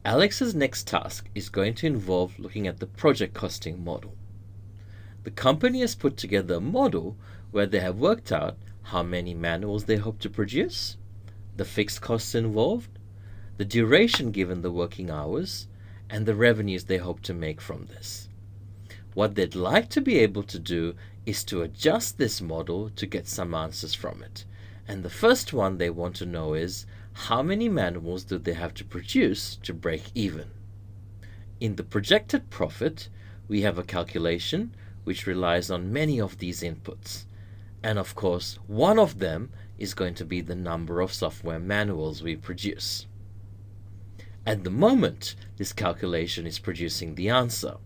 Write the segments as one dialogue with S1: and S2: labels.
S1: Alex's next task is going to involve looking at the project costing model. The company has put together a model where they have worked out how many manuals they hope to produce, the fixed costs involved, the duration given the working hours, and the revenues they hope to make from this. What they'd like to be able to do is to adjust this model to get some answers from it. And the first one they want to know is, how many manuals do they have to produce to break even? In the projected profit, we have a calculation which relies on many of these inputs. And of course, one of them is going to be the number of software manuals we produce. At the moment, this calculation is producing the answer.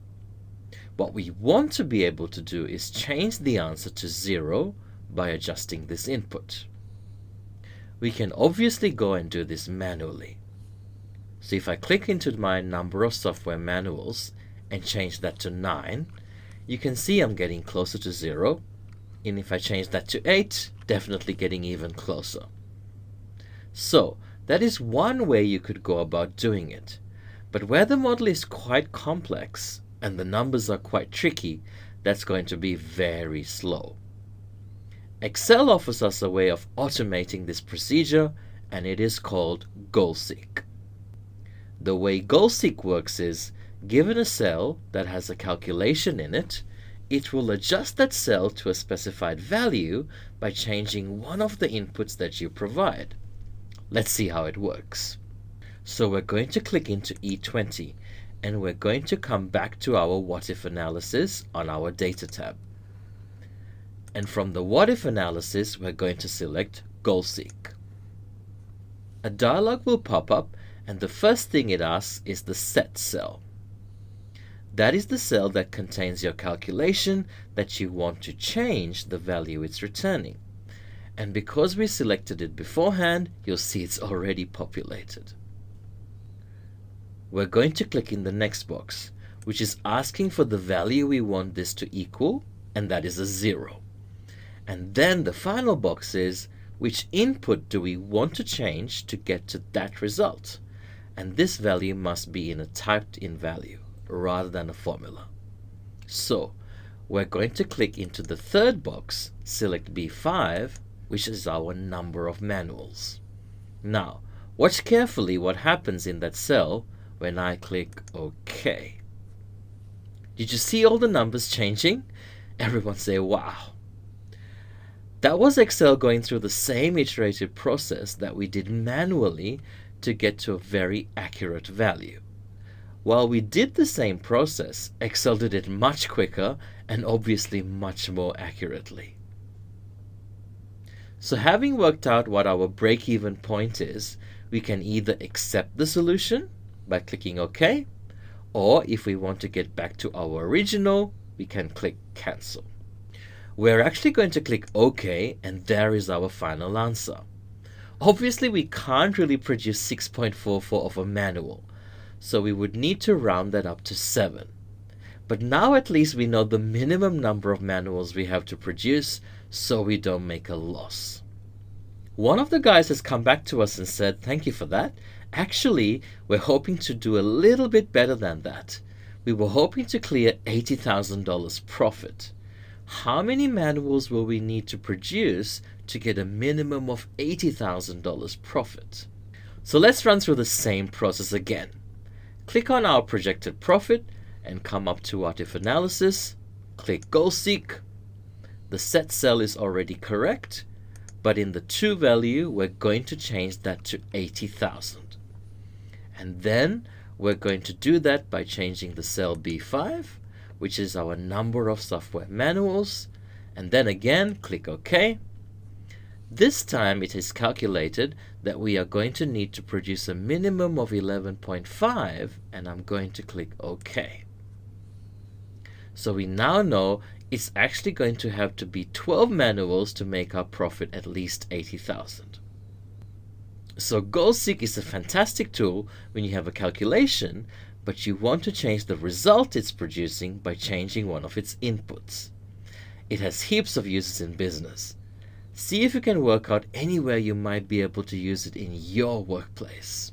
S1: What we want to be able to do is change the answer to 0 by adjusting this input. We can obviously go and do this manually. So if I click into my number of software manuals and change that to 9, you can see I'm getting closer to 0. And if I change that to 8, definitely getting even closer. So that is one way you could go about doing it. But where the model is quite complex and the numbers are quite tricky, that's going to be very slow. Excel offers us a way of automating this procedure, and it is called GoalSeek. The way GoalSeek works is, given a cell that has a calculation in it, it will adjust that cell to a specified value by changing one of the inputs that you provide. Let's see how it works. So we're going to click into E20, and we're going to come back to our What If analysis on our Data tab. And from the What If analysis, we're going to select GoalSeek. A dialog will pop up, and the first thing it asks is the Set cell. That is the cell that contains your calculation that you want to change the value it's returning. And because we selected it beforehand, you'll see it's already populated. We're going to click in the next box, which is asking for the value we want this to equal, and that is a 0. And then the final box is, which input do we want to change to get to that result? And this value must be in a typed in value rather than a formula. So we're going to click into the third box, select B5, which is our number of manuals. Now, watch carefully what happens in that cell when I click OK. Did you see all the numbers changing? Everyone say, wow. That was Excel going through the same iterative process that we did manually to get to a very accurate value. While we did the same process, Excel did it much quicker and obviously much more accurately. So having worked out what our break-even point is, we can either accept the solution by clicking OK, or if we want to get back to our original, we can click Cancel. We're actually going to click OK, and there is our final answer. Obviously, we can't really produce 6.44 of a manual, so we would need to round that up to 7. But now at least we know the minimum number of manuals we have to produce, so we don't make a loss. One of the guys has come back to us and said, thank you for that. Actually, we're hoping to do a little bit better than that. We were hoping to clear $80,000 profit. How many manuals will we need to produce to get a minimum of $80,000 profit? So let's run through the same process again. Click on our projected profit and come up to What If analysis. Click GoalSeek. The set cell is already correct, but in the to value, we're going to change that to 80,000. And then we're going to do that by changing the cell B5, which is our number of software manuals, and then again click OK. This time it is calculated that we are going to need to produce a minimum of 11.5, and I'm going to click OK. So we now know it's actually going to have to be 12 manuals to make our profit at least 80,000. So GoalSeek is a fantastic tool when you have a calculation, but you want to change the result it's producing by changing one of its inputs. It has heaps of uses in business. See if you can work out anywhere you might be able to use it in your workplace.